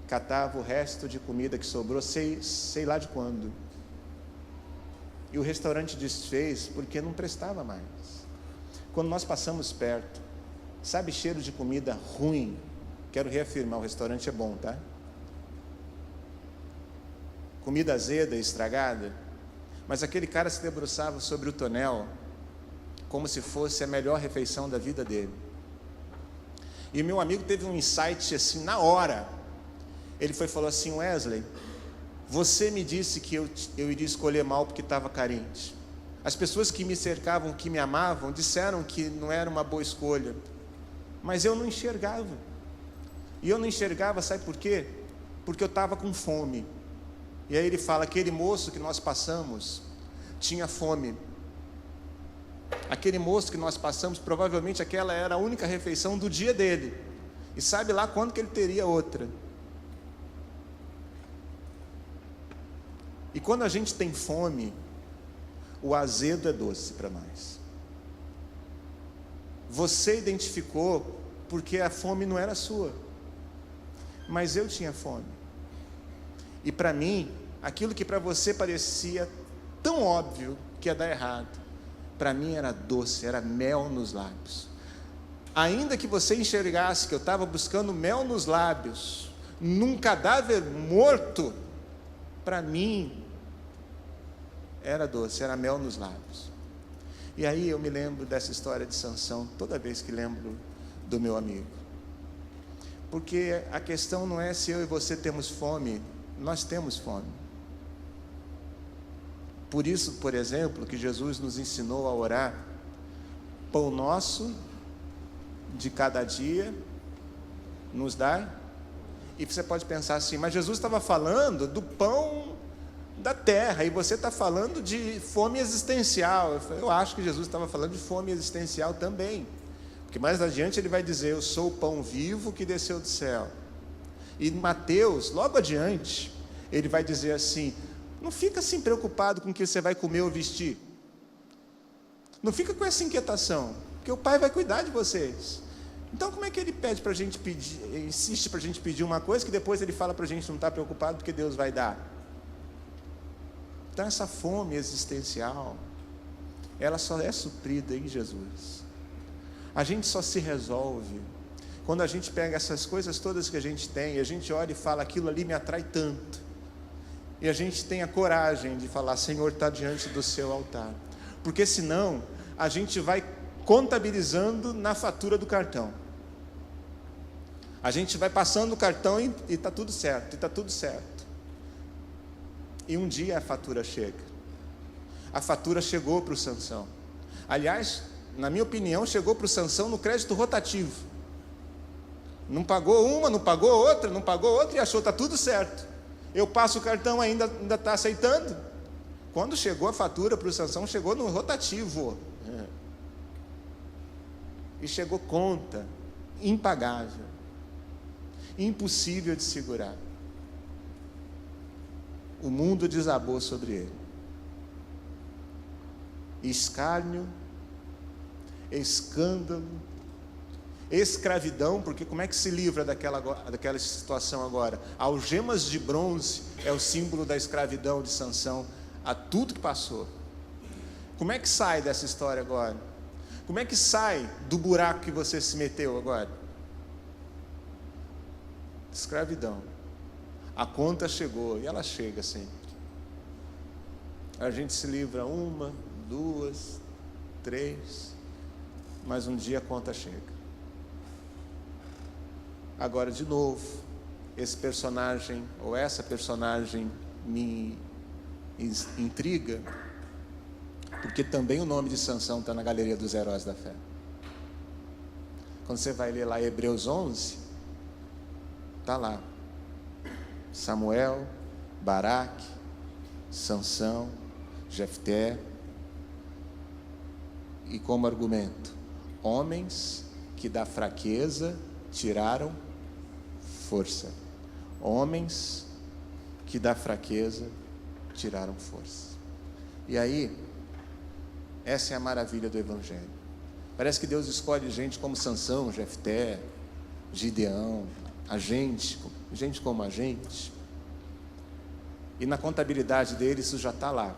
catava o resto de comida que sobrou, sei lá de quando. E o restaurante desfez porque não prestava mais. Quando nós passamos perto, sabe cheiro de comida ruim? Quero reafirmar, o restaurante é bom, tá? Comida azeda, estragada. Mas aquele cara se debruçava sobre o tonel como se fosse a melhor refeição da vida dele. E meu amigo teve um insight assim, na hora. Ele falou assim: Wesley, você me disse que eu iria escolher mal porque estava carente. As pessoas que me cercavam, que me amavam, disseram que não era uma boa escolha. Mas eu não enxergava. E eu não enxergava, sabe por quê? Porque eu estava com fome. E aí ele fala: aquele moço que nós passamos tinha fome. Aquele moço que nós passamos, provavelmente aquela era a única refeição do dia dele. E sabe lá quando que ele teria outra. E quando a gente tem fome, o azedo é doce para nós. Você identificou porque a fome não era sua, mas eu tinha fome. E para mim, aquilo que para você parecia tão óbvio que ia dar errado, para mim era doce, era mel nos lábios. Ainda que você enxergasse que eu estava buscando mel nos lábios, num cadáver morto, para mim era doce, era mel nos lábios. E aí eu me lembro dessa história de Sansão, toda vez que lembro do meu amigo. Porque a questão não é se eu e você temos fome, nós temos fome. Por isso, por exemplo, que Jesus nos ensinou a orar: pão nosso de cada dia nos dai. E você pode pensar assim: mas Jesus estava falando do pão da terra, e você está falando de fome existencial. Eu acho que Jesus estava falando de fome existencial também, porque mais adiante ele vai dizer: eu sou o pão vivo que desceu do céu. E Mateus, logo adiante, ele vai dizer assim: não fica assim preocupado com o que você vai comer ou vestir. Não fica com essa inquietação, porque o Pai vai cuidar de vocês. Então como é que ele pede para a gente pedir, insiste para a gente pedir uma coisa que depois ele fala para a gente não estar preocupado porque Deus vai dar? Então essa fome existencial, ela só é suprida em Jesus. A gente só se resolve quando a gente pega essas coisas todas que a gente tem, e a gente olha e fala: aquilo ali me atrai tanto. E a gente tem a coragem de falar: Senhor, está diante do seu altar. Porque senão a gente vai contabilizando na fatura do cartão. A gente vai passando o cartão e está tudo certo, e está tudo certo. E um dia a fatura chega. A fatura chegou para o Sansão. Aliás, na minha opinião, chegou para o Sansão no crédito rotativo. Não pagou uma, não pagou outra, não pagou outra, e achou: está tudo certo. Eu passo o cartão, ainda está aceitando. Quando chegou a fatura para o Sansão, chegou no rotativo. E chegou conta impagável, impossível de segurar. O mundo desabou sobre ele. Escárnio, escândalo, escravidão, porque como é que se livra daquela situação agora? Algemas de bronze é o símbolo da escravidão de Sansão, a tudo que passou. Como é que sai dessa história agora? Como é que sai do buraco que você se meteu agora? Escravidão. A conta chegou, e ela chega sempre. A gente se livra 1, 2, 3, mas um dia a conta chega. Agora, de novo, esse personagem ou essa personagem me intriga, porque também o nome de Sansão está na galeria dos heróis da fé. Quando você vai ler lá Hebreus 11, está lá Samuel, Baraque, Sansão, Jefté, e como argumento, homens que da fraqueza tiraram força. Homens que da fraqueza tiraram força. E aí, essa é a maravilha do Evangelho. Parece que Deus escolhe gente como Sansão, Jefté, Gideão, gente como a gente. E na contabilidade deles isso já está lá.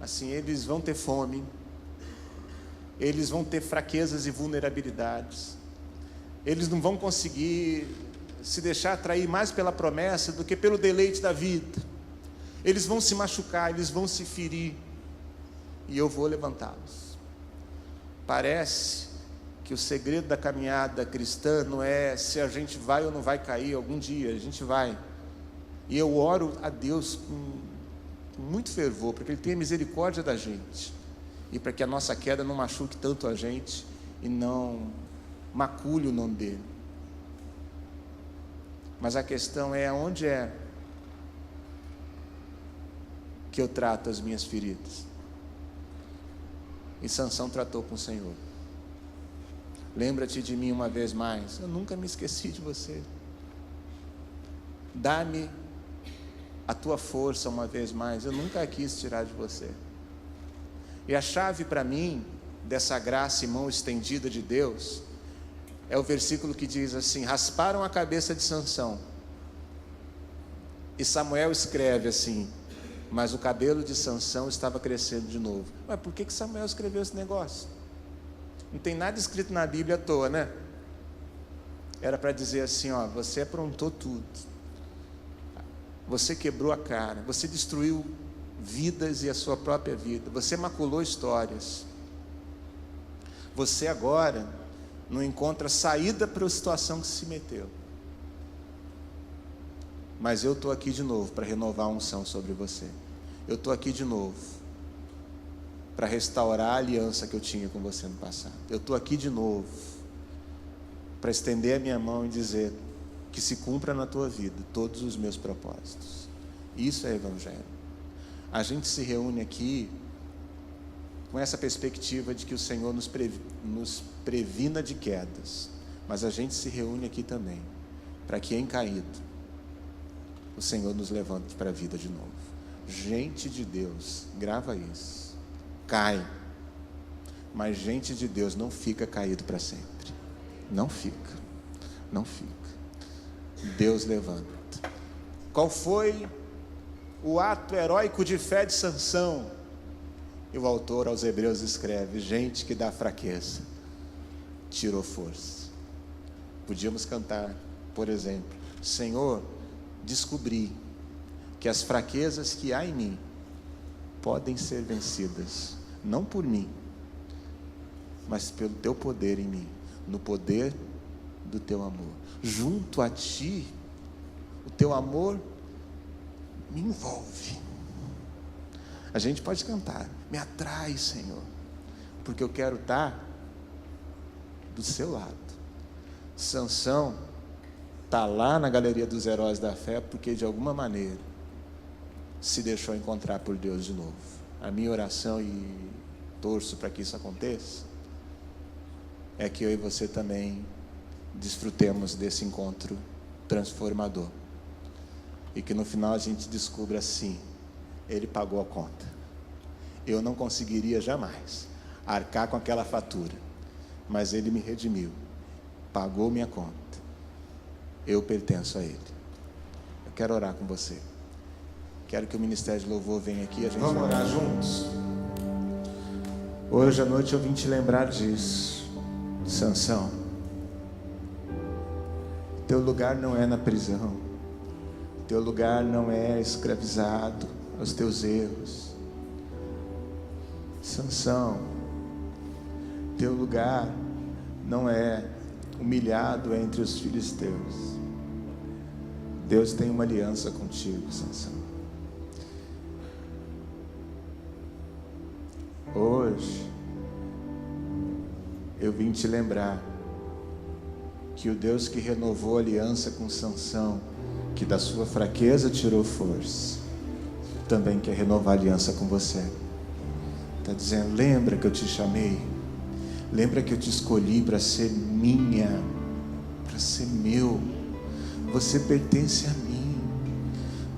Assim, eles vão ter fome, eles vão ter fraquezas e vulnerabilidades, eles não vão conseguir se deixar atrair mais pela promessa do que pelo deleite da vida. Eles vão se machucar, eles vão se ferir, e eu vou levantá-los. Parece que o segredo da caminhada cristã não é se a gente vai ou não vai cair algum dia, a gente vai. E eu oro a Deus com muito fervor, para que Ele tenha misericórdia da gente, e para que a nossa queda não machuque tanto a gente, e não macule o nome dEle. Mas a questão é, onde é que eu trato as minhas feridas? E Sansão tratou com o Senhor. Lembra-te de mim uma vez mais. Eu nunca me esqueci de você. Dá-me a tua força uma vez mais. Eu nunca quis tirar de você. E a chave para mim dessa graça e mão estendida de Deus é o versículo que diz assim: rasparam a cabeça de Sansão. E Samuel escreve assim: mas o cabelo de Sansão estava crescendo de novo. Mas por que Samuel escreveu esse negócio? Não tem nada escrito na Bíblia à toa, né? Era para dizer assim, ó, você aprontou tudo, você quebrou a cara, você destruiu vidas e a sua própria vida, você maculou histórias, você agora não encontra saída para a situação que se meteu. Mas eu estou aqui de novo para renovar a unção sobre você. Eu estou aqui de novo para restaurar a aliança que eu tinha com você no passado. Eu estou aqui de novo para estender a minha mão e dizer que se cumpra na tua vida todos os meus propósitos. Isso é Evangelho. A gente se reúne aqui com essa perspectiva de que o Senhor nos previna de quedas, mas a gente se reúne aqui também para que em caído o Senhor nos levante para a vida de novo. Gente de Deus, grava isso, cai, mas gente de Deus não fica caído para sempre. Não fica. Deus levanta. Qual foi o ato heróico de fé de Sansão? E o autor aos Hebreus escreve: gente que dá fraqueza tirou força. Podíamos cantar, por exemplo: Senhor, descobri que as fraquezas que há em mim podem ser vencidas, não por mim, mas pelo teu poder em mim, no poder do teu amor. Junto a ti, o teu amor me envolve. A gente pode cantar: me atrai, Senhor, porque eu quero estar do seu lado. Sansão está lá na galeria dos heróis da fé porque de alguma maneira se deixou encontrar por Deus de novo. A minha oração, e torço para que isso aconteça, é que eu e você também desfrutemos desse encontro transformador, e que no final a gente descubra assim: Ele pagou a conta. Eu não conseguiria jamais arcar com aquela fatura, mas Ele me redimiu, pagou minha conta, eu pertenço a Ele. Eu quero orar com você. Quero que o Ministério de Louvor venha aqui, a gente vai orar juntos. Hoje à noite eu vim te lembrar disso. Sansão, teu lugar não é na prisão, teu lugar não é escravizado aos teus erros, Sansão, teu lugar não é humilhado entre os filisteus. Deus tem uma aliança contigo, Sansão. Hoje eu vim te lembrar que o Deus que renovou a aliança com Sansão, que da sua fraqueza tirou força, também quer renovar a aliança com você. Está dizendo: lembra que eu te chamei, lembra que eu te escolhi para ser minha, para ser meu. Você pertence a mim.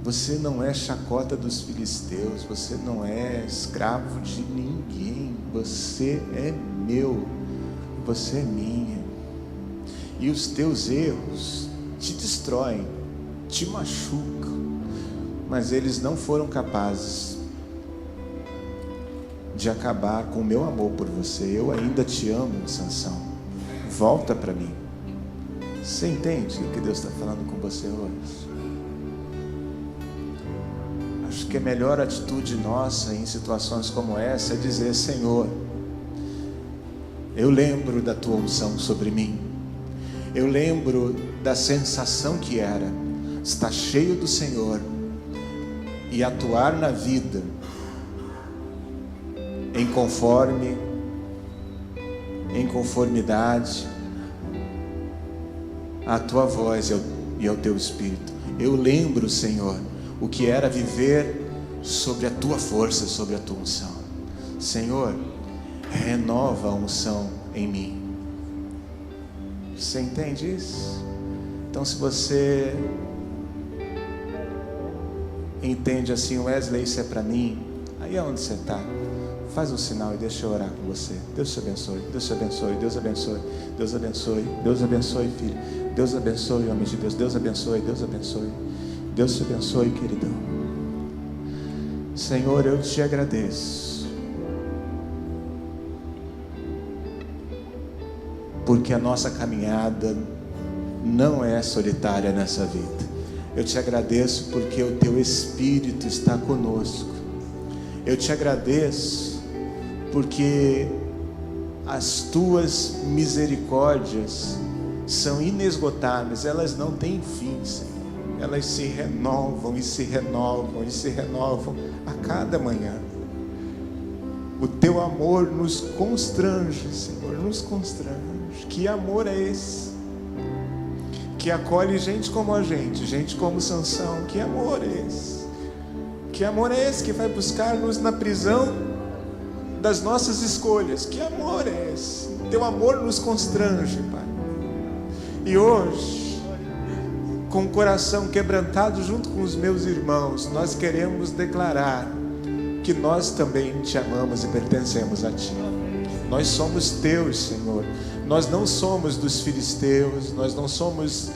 Você não é chacota dos filisteus, você não é escravo de ninguém. Você é meu, você é minha. E os teus erros te destroem, te machucam, mas eles não foram capazes de acabar com o meu amor por você. Eu ainda te amo, Sansão. Volta para mim. Você entende o que Deus está falando com você hoje? Acho que a melhor atitude nossa em situações como essa é dizer: Senhor, eu lembro da tua unção sobre mim. Eu lembro da sensação que era estar cheio do Senhor e atuar na vida em conformidade à tua voz e ao teu Espírito. Eu lembro, Senhor, o que era viver sobre a tua força, sobre a tua unção. Senhor, renova a unção em mim. Você entende isso? Então, se você entende assim: Wesley, isso é para mim, aí é onde você está, faz um sinal e deixa eu orar com você. Deus te abençoe, Deus te abençoe, Deus abençoe, Deus abençoe, Deus abençoe, filho. Deus abençoe, homem de Deus. Deus abençoe, Deus abençoe. Deus te abençoe, queridão. Senhor, eu te agradeço, porque a nossa caminhada não é solitária nessa vida. Eu te agradeço porque o teu Espírito está conosco. Eu te agradeço porque as tuas misericórdias são inesgotáveis, elas não têm fim, Senhor. Elas se renovam e se renovam e se renovam a cada manhã. O teu amor nos constrange, Senhor, nos constrange. Que amor é esse? Que acolhe gente como a gente como Sansão. Que amor é esse? Que amor é esse que vai buscar-nos na prisão das nossas escolhas? Que amor é esse? Teu amor nos constrange, Pai. E hoje, com o coração quebrantado junto com os meus irmãos, nós queremos declarar que nós também te amamos e pertencemos a Ti. Nós somos Teus, Senhor. Nós não somos dos filisteus, nós não somos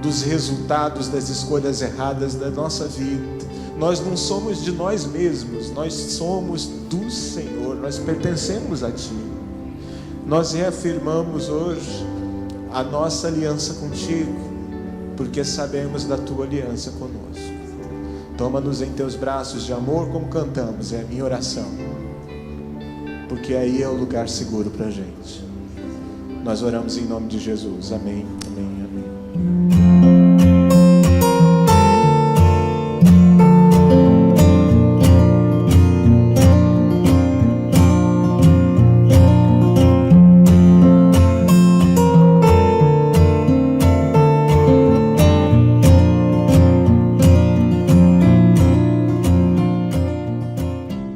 dos resultados das escolhas erradas da nossa vida. Nós não somos de nós mesmos, nós somos do Senhor, nós pertencemos a Ti. Nós reafirmamos hoje a nossa aliança contigo, porque sabemos da Tua aliança conosco. Toma-nos em Teus braços de amor, como cantamos, é a minha oração, porque aí é o lugar seguro para a gente. Nós oramos em nome de Jesus, amém.